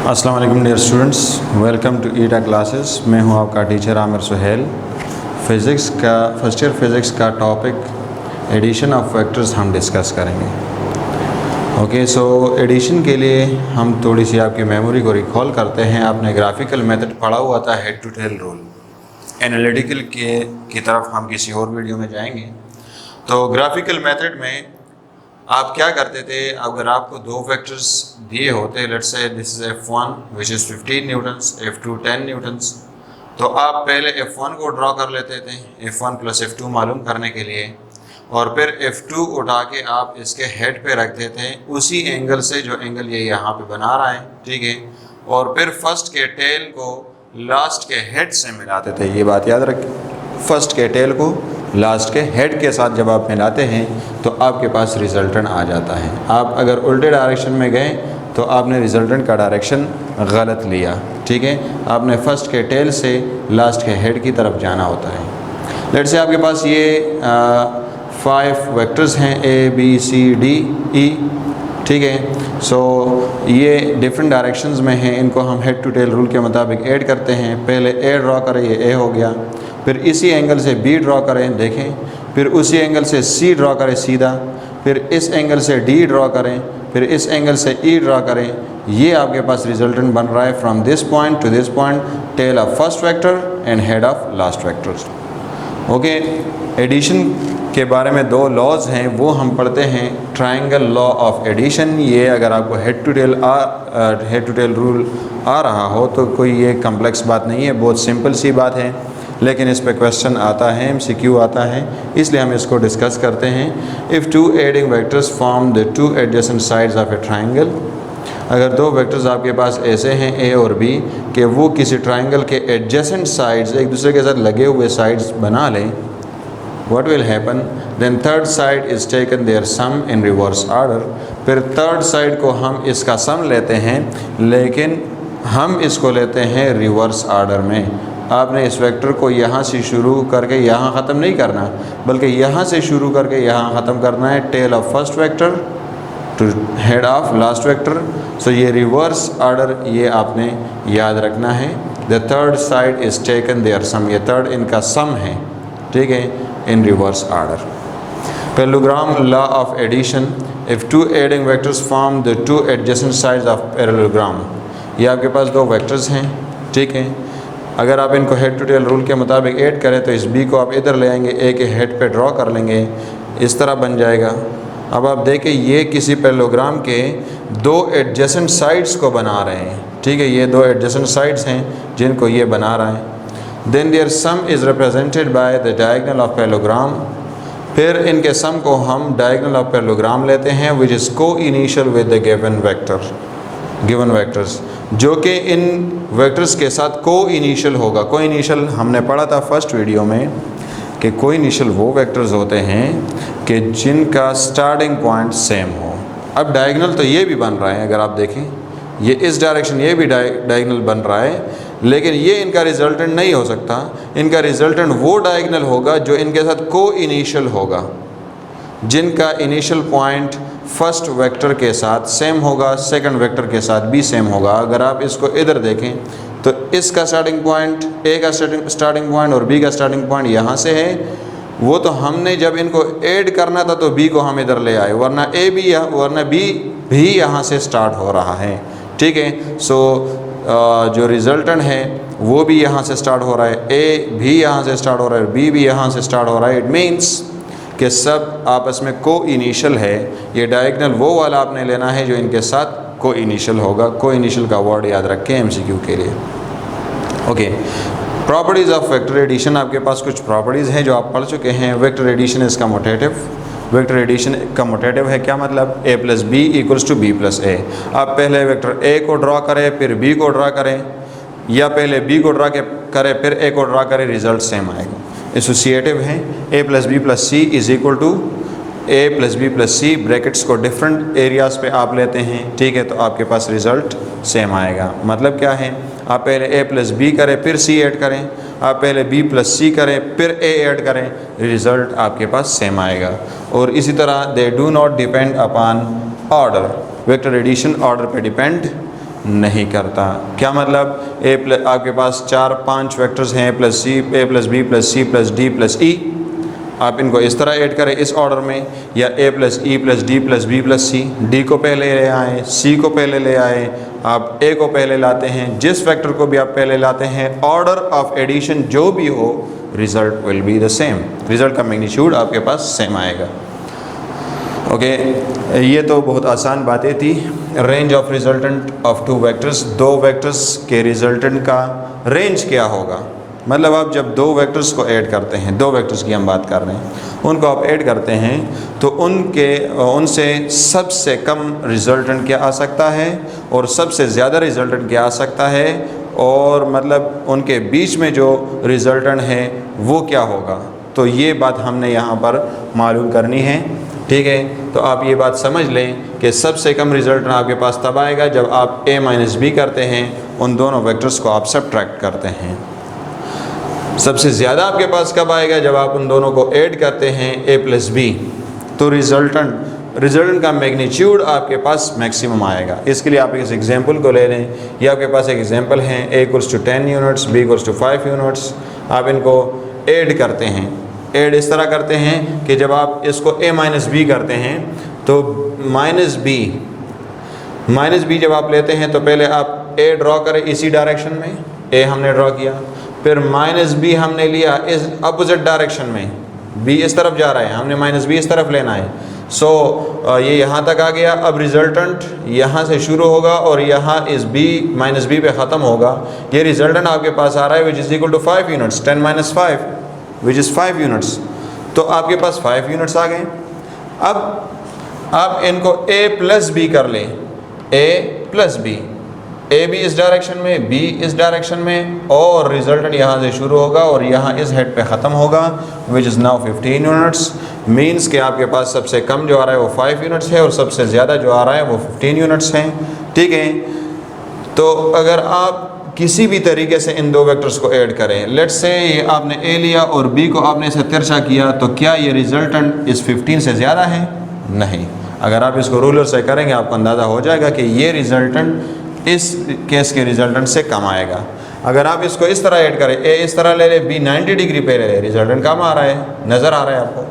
अस्सलाम वालेकुम dear students, welcome to Eta classes. मैं हूं आपका टीचर आमिर सुहेल। फ़िज़िक्स का फर्स्ट ईयर फ़िज़िक्स का टॉपिक एडिशन ऑफ वेक्टर्स हम डिस्कस करेंगे। ओके, सो एडिशन के लिए हम थोड़ी सी आपकी मेमोरी को रिकॉल करते हैं। आपने ग्राफिकल मेथड पढ़ा हुआ था, head to tail rule. Analytical की तरफ हम किसी और वीडियो में जाएंगे। तो ग्राफिकल मेथड में आप क्या करते थे, अगर आपको दो वेक्टर्स दिए होते, let's say this is F1 which is 15 Newton's, F2 10 Newton's, तो आप पहले F1 को ड्रॉ कर लेते थे F1 प्लस F2 मालूम करने के लिए, और फिर F2 उठा के आप इसके हेड पे रखते थे उसी एंगल से जो एंगल ये यहाँ पे बना रहा है, ठीक है। और फिर फर्स्ट के टेल को लास्ट के हेड से मिलाते थे। ये बात याद रखें, फर्स्ट के टेल को लास्ट के हेड के साथ जब आप मिलाते हैं तो आपके पास रिजल्टेंट आ जाता है। आप अगर उल्टे डायरेक्शन में गए तो आपने रिजल्टेंट का डायरेक्शन गलत लिया, ठीक है। आपने फर्स्ट के टेल से लास्ट के हेड की तरफ जाना होता है। लेट्स से आपके पास ये 5 वेक्टर्स हैं A B C D E, ठीक है। सो ये डिफरेंट डायरेक्शंस में हैं, इनको हम हेड टू टेल रूल के मुताबिक ऐड करते हैं। पहले A ड्रॉ करें, ये A हो गया। फिर इसी एंगल से B ड्रॉ करें, देखें। फिर उसी एंगल से C ड्रॉ करें सीधा। फिर इस एंगल से D ड्रॉ करें। फिर इस एंगल से E ड्रॉ करें। ये आपके पास रिजल्टेंट बन रहा है from this point to this point, tail of first vector and head of last vector. Okay, addition के बारे में 2 लॉज हैं, वो हम पढ़ते हैं। ट्रायंगल लॉ ऑफ एडिशन, ये अगर आपको हेड टू टेल रूल आ रहा हो तो कोई ये कम्प्लेक्स बात नहीं है, बहुत सिंपल सी बात है, लेकिन इस पे क्वेश्चन आता है, MCQ आता है, इसलिए हम इसको डिस्कस करते हैं। If 2 adding vectors form the 2 adjacent sides of A triangle, अगर 2 वेक्टर्स आपके पास ऐसे हैं A और B कि वो किसी ट्रायंगल के एडजेसेंट साइड्स, एक दूसरे के साथ लगे हुए साइड्स बना लें, what will happen, then third side is taken their sum in reverse order। फिर थर्ड साइड को हम इसका सम लेते हैं, लेकिन हम इसको लेते हैं रिवर्स आर्डर में। आपने इस वेक्टर को यहाँ से शुरू करके यहाँ ख़त्म नहीं करना, बल्कि यहाँ से शुरू करके यहाँ ख़त्म करना है, tail of first vector to head of last vector. So ये रिवर्स आर्डर ये आपने याद रखना है। The third side is taken there sum, ये थर्ड इनका सम है, ठीक है, in reverse order. Parallelogram law of addition, if 2 adding vectors form the 2 adjacent sides of parallelogram. ये आपके पास 2 वेक्टर्स हैं, ठीक है। अगर आप इनको हेड टू टेल रूल के मुताबिक ऐड करें तो इस B को आप इधर ले आएंगे, A के हेड पे ड्रॉ कर लेंगे, इस तरह बन जाएगा। अब आप देखें ये किसी पैरेललोग्राम के 2 एडजेसेंट साइड्स को बना रहे हैं, ठीक है। ये 2 एडजेसेंट साइड्स हैं जिनको ये बना रहा है। Then their sum is represented by the diagonal of parallelogram. फिर इनके सम को हम डायगोनल ऑफ पैरेललोग्राम लेते हैं, विच इज़ को initial with the given vectors, जो कि इन वेक्टर्स के साथ को इनिशियल होगा। को इनिशियल हमने पढ़ा था फर्स्ट वीडियो में कि को इनिशियल वो वेक्टर्स होते हैं कि जिनका स्टार्टिंग पॉइंट सेम हो। अब डायगोनल तो ये भी बन रहा है, अगर आप देखें ये इस डायरेक्शन ये भी डायगोनल बन रहा है, लेकिन ये इनका रिजल्टेंट नहीं हो सकता। इनका रिजल्टेंट वो डायगोनल होगा जो इनके साथ को इनिशियल होगा, जिनका इनिशियल पॉइंट फर्स्ट वेक्टर के साथ सेम होगा, सेकंड वेक्टर के साथ भी सेम होगा। अगर आप इसको इधर देखें तो इसका स्टार्टिंग पॉइंट, A का स्टार्टिंग पॉइंट और B का स्टार्टिंग पॉइंट यहाँ से है। वो तो हमने जब इनको ऐड करना था तो B को हम इधर ले आए, वरना B भी यहाँ से स्टार्ट हो रहा है, ठीक है। सो जो रिजल्टेंट है वो भी यहाँ से स्टार्ट हो रहा है, A भी यहाँ से स्टार्ट हो रहा है, B भी यहाँ से स्टार्ट हो रहा है। इट मीन्स कि सब आपस में को इनिशियल है। ये डायगोनल वो वाला आपने लेना है जो इनके साथ को इनिशियल होगा। को इनिशियल का वर्ड याद रखें MCQ के लिए। Okay, properties of vector addition, आपके पास कुछ प्रॉपर्टीज़ हैं जो आप पढ़ चुके हैं। वेक्टर एडिशन इसका मोटेटिव, वेक्टर एडिशन का मोटेटिव है क्या मतलब, A plus B equals to B प्लस A। आप पहले वेक्टर A को ड्रॉ करें फिर B को ड्रॉ करें, या पहले B को ड्रॉ करें फिर A को ड्रॉ करें, रिजल्ट सेम आएगा। एसोसिएटिव है, A plus B plus C is equal to A plus B plus C, brackets को डिफरेंट एरियाज़ पे आप लेते हैं, ठीक है, तो आपके पास रिज़ल्ट सेम आएगा। मतलब क्या है, आप पहले A प्लस B करें फिर C ऐड करें, आप पहले B प्लस C करें फिर A ऐड करें, रिज़ल्ट आपके पास सेम आएगा। और इसी तरह they do not depend upon order, vector addition order पे डिपेंड नहीं करता। क्या मतलब, आपके पास 4-5 वेक्टर्स हैं, plus C, A plus B plus C plus D plus E, आप इनको इस तरह ऐड करें इस ऑर्डर में, या A plus E plus D plus B plus C, D को पहले ले आए, सी को पहले ले आए, आप ए को पहले लाते हैं, जिस फैक्टर को भी आप पहले लाते हैं, ऑर्डर ऑफ एडिशन जो भी हो, result will be the same, result का मैग्नीट्यूड आपके पास सेम आएगा। ओके, ये तो बहुत आसान बातें थी। Range of resultant of 2 vectors, 2 vectors के रिजल्टेंट का रेंज क्या होगा, मतलब आप जब 2 वेक्टर्स को ऐड करते हैं, 2 वेक्टर्स की हम बात कर रहे हैं, उनको आप ऐड करते हैं तो उनसे सबसे कम रिजल्टेंट क्या आ सकता है और सबसे ज़्यादा रिजल्टेंट क्या आ सकता है, और मतलब उनके बीच में जो रिजल्टेंट है वो क्या होगा। तो ये बात हमने यहाँ पर मालूम करनी है, ठीक है। तो आप ये बात समझ लें कि सबसे कम रिजल्टेंट आपके पास तब आएगा जब आप a माइनस बी करते हैं, उन दोनों वेक्टर्स को आप सब्ट्रैक्ट करते हैं। सबसे ज़्यादा आपके पास कब आएगा, जब आप उन दोनों को ऐड करते हैं a प्लस बी, तो रिजल्टेंट का मैग्नीट्यूड आपके पास मैक्सिमम आएगा। इसके लिए आप इस एग्जांपल को ले लें, ये आपके पास एक एग्जांपल है, a equals to 10 units, b equals to 5 units, आप इनको ऐड करते हैं। ऐड इस तरह करते हैं कि जब आप इसको a माइनस बी करते हैं तो माइनस बी जब आप लेते हैं तो पहले आप a ड्रॉ करें इसी डायरेक्शन में, a हमने ड्रॉ किया, फिर माइनस बी हमने लिया इस अपोजिट डायरेक्शन में, b इस तरफ जा रहा है, हमने माइनस बी इस तरफ लेना है। सो ये यहाँ तक आ गया। अब रिजल्टेंट यहाँ से शुरू होगा और यहाँ इस b माइनस बी पे ख़त्म होगा। ये रिजल्टेंट आपके पास आ रहा है which is equal to 5 units, 10 minus 5 which is 5 units. तो आपके पास 5 यूनिट्स आ गए। अब आप इनको a प्लस बी कर लें, a प्लस बी, ए भी इस डायरेक्शन में, बी इस डायरेक्शन में, और रिजल्टेंट यहाँ से शुरू होगा और यहाँ इस हेड पे ख़त्म होगा which is now 15 units. Means कि आपके पास सबसे कम जो आ रहा है वो 5 यूनिट्स है और सबसे ज़्यादा जो आ रहा है वो 15 यूनिट्स हैं, ठीक है। तो अगर आप किसी भी तरीके से इन 2 वेक्टर्स को ऐड करें, लेट्स से ये आपने ए लिया और बी को आपने इसे तिरछा किया, तो क्या ये रिजल्टेंट इस 15 से ज़्यादा है? नहीं। अगर आप इसको रूलर से करेंगे आपको अंदाज़ा हो जाएगा कि ये रिजल्टेंट इस केस के रिजल्टेंट से कम आएगा। अगर आप इसको इस तरह ऐड करें, ए इस तरह ले ले, बी 90 डिग्री पे ले ले, रिजल्टेंट कम आ रहा है, नज़र आ रहा है आपको।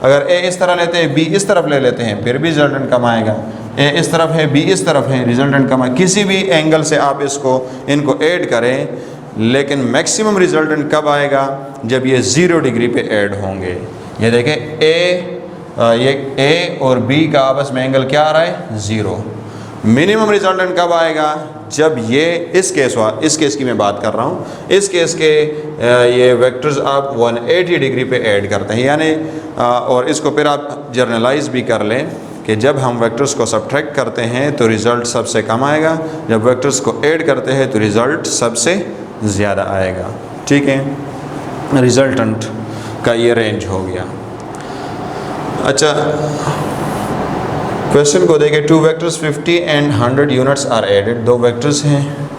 अगर ए इस तरह लेते हैं, बी इस तरफ ले लेते हैं, फिर भी रिजल्टेंट कम आएगा। ए इस तरफ है, बी इस तरफ है, रिजल्टेंट कम आएगा। किसी भी एंगल से आप इनको ऐड करें, लेकिन मैक्सिमम रिजल्टेंट कब आएगा? जब ये 0 डिग्री पे ऐड होंगे। ये देखें ये ए और बी का आपस में एंगल क्या आ रहा है? 0। मिनिमम रिजल्टेंट कब आएगा? जब ये इस केस की मैं बात कर रहा हूँ, इस केस के ये वेक्टर्स आप 180 डिग्री पे ऐड करते हैं, यानी और इसको फिर आप जर्नलाइज भी कर लें कि जब हम वेक्टर्स को सब्ट्रैक्ट करते हैं तो रिज़ल्ट सबसे कम आएगा, जब वेक्टर्स को ऐड करते हैं तो रिज़ल्ट सबसे ज़्यादा आएगा, ठीक है। रिजल्टेंट का ये रेंज हो गया। अच्छा, क्वेश्चन को देखें। 2 vectors 50 and 100 units are added. 2 vectors हैं,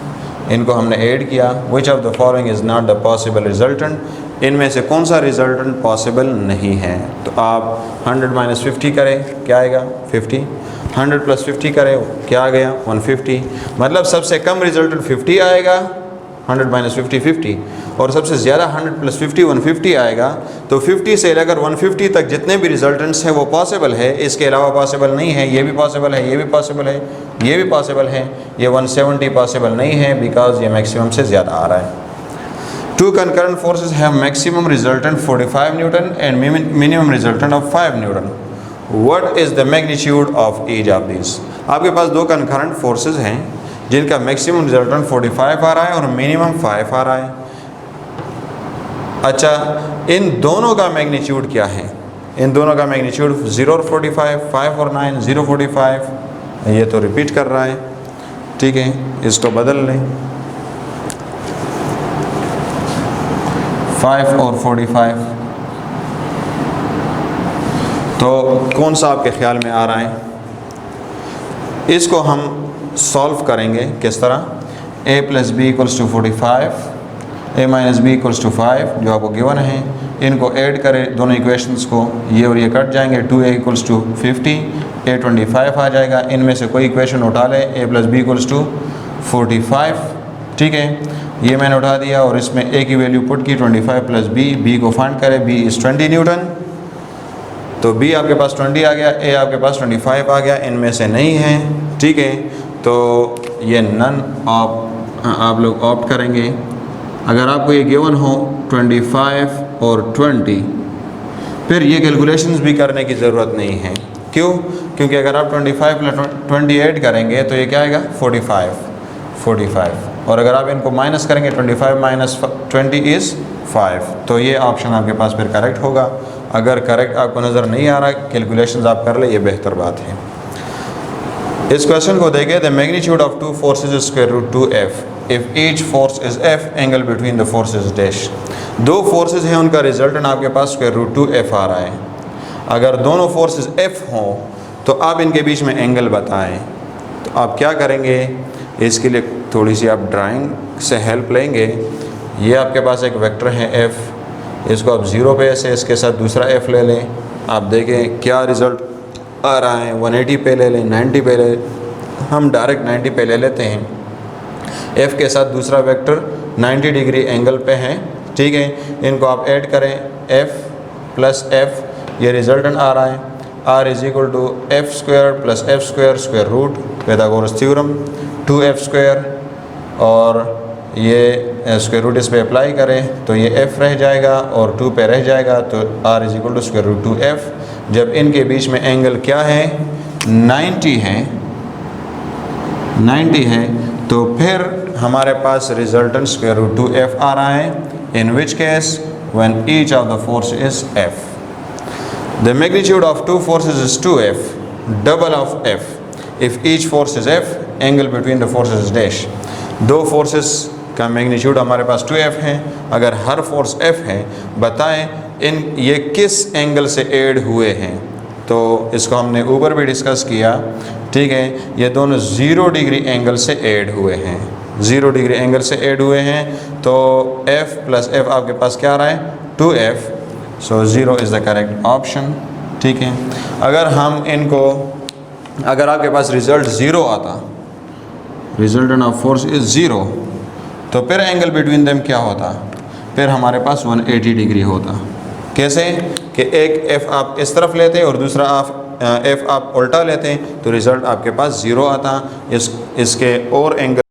इनको हमने ऐड किया। Which of the following is not the possible resultant. इनमें से कौन सा रिजल्टेंट पॉसिबल नहीं है? तो आप 100 माइनस 50 करें, क्या आएगा? 50। 100 प्लस 50 करें, क्या आ गया? 150। मतलब सबसे कम रिजल्टेंट 50 आएगा, 100 माइनस 50 50, और सबसे ज़्यादा 100 प्लस 50 150 आएगा। तो 50 से लेकर 150 तक जितने भी रिजल्टेंट्स हैं वो पॉसिबल है, इसके अलावा पॉसिबल नहीं है। ये भी पॉसिबल है, ये भी पॉसिबल है, ये भी पॉसिबल है। ये 170 पॉसिबल नहीं है बिकॉज ये मैक्सिमम से ज़्यादा आ रहा है। 2 concurrent forces have maximum resultant 45 Newton and minimum resultant of 5 Newton. What is the magnitude of each of these? आपके पास 2 concurrent forces हैं जिनका मैक्सिमम रिजल्टेंट 45 आ रहा है और मिनिमम 5 आ रहा है। अच्छा, इन दोनों का मैग्नीट्यूड क्या है? इन दोनों का मैग्नीट्यूड 0 और 45, 5 और 9, 0 45। ये तो रिपीट कर रहा है, ठीक है, इसको बदल लें। 5 और 45, तो कौन सा आपके ख्याल में आ रहा है? इसको हम सॉल्व करेंगे किस तरह? a plus B equals to 45, a minus B equals to 5 जो आपको गिवन है। इनको ऐड करें दोनों इक्वेशंस को, ये और ये कट जाएंगे। 2a इक्वल्स टू 50, a 25 आ जाएगा। इनमें से कोई इक्वेशन उठा लें, a plus B equals to 45, ठीक है। ये मैंने उठा दिया और इसमें ए की वैल्यू पुट की 25 प्लस बी को फाइंड करें, बी इज़ 20 न्यूटन, तो बी आपके पास 20 आ गया, ए आपके पास 25 आ गया, इनमें से नहीं है, ठीक है। तो ये नन आप लोग ऑप्ट करेंगे। अगर आपको ये गिवन हो 25 और 20, फिर ये कैलकुलेशंस भी करने की ज़रूरत नहीं है। क्यों? क्योंकि अगर आप 25 प्लस 28 करेंगे तो ये क्या आएगा 45, और अगर आप इनको माइनस करेंगे 25 माइनस 20 इज़ 5, तो ये ऑप्शन आपके पास फिर करेक्ट होगा। अगर करेक्ट आपको नज़र नहीं आ रहा, कैलकुलेशंस आप कर ले, ये बेहतर बात है। इस क्वेश्चन को देखें, the magnitude of two forces square root 2f if each force is f, angle between the forces dash. दो फोर्सेज हैं, उनका रिजल्टेंट आपके पास स्क्वायर रूट 2f आ रहा है। अगर दोनों फोर्सेज f हों तो आप इनके बीच में एंगल बताएं। तो आप क्या करेंगे, इसके लिए थोड़ी सी आप ड्राइंग से हेल्प लेंगे। ये आपके पास एक वेक्टर है f, इसको आप 0 पे से इसके साथ दूसरा f ले लें, आप देखें क्या रिज़ल्ट आ रहा है। 180 पे ले लें, 90 पे ले, हम डायरेक्ट 90 पे ले लेते हैं। f के साथ दूसरा वेक्टर 90 डिग्री एंगल पे है, ठीक है। इनको आप ऐड करें, f प्लस f, ये रिजल्टेंट आ रहा है r is equal to F square plus F square square root Pythagoras theorem 2f square, और ये स्क्वायर रूट इस पर अप्लाई करें तो ये f रह जाएगा और 2 पे रह जाएगा, तो r is equal to square root 2f। जब इनके बीच में एंगल क्या है 90 है, तो फिर हमारे पास रिजल्टेंट स्क्वायर रूट 2f आ रहा है, in which case when each of the force is f। The magnitude of two forces is 2f, double of f if each force is f, angle between the forces is dash. दो forces का magnitude हमारे पास 2f है, अगर हर force f है, बताएं इन ये किस एंगल से ऐड हुए हैं। तो इसको हमने ऊपर भी डिस्कस किया, ठीक है। ये दोनों 0 डिग्री एंगल से ऐड हुए हैं, 0 डिग्री एंगल से ऐड हुए हैं, तो f प्लस f आपके पास क्या आ रहा है 2f, so 0 is the correct option, ठीक है। अगर आपके पास रिज़ल्ट 0 आता, रिजल्टेंट ऑफ फोर्स इज़ 0, तो फिर एंगल बिटवीन देम क्या होता, फिर हमारे पास 180 डिग्री होता। कैसे कि एक f आप इस तरफ लेते हैं और दूसरा f आप उल्टा लेते हैं, तो रिज़ल्ट आपके पास 0 आता। इसके और एंगल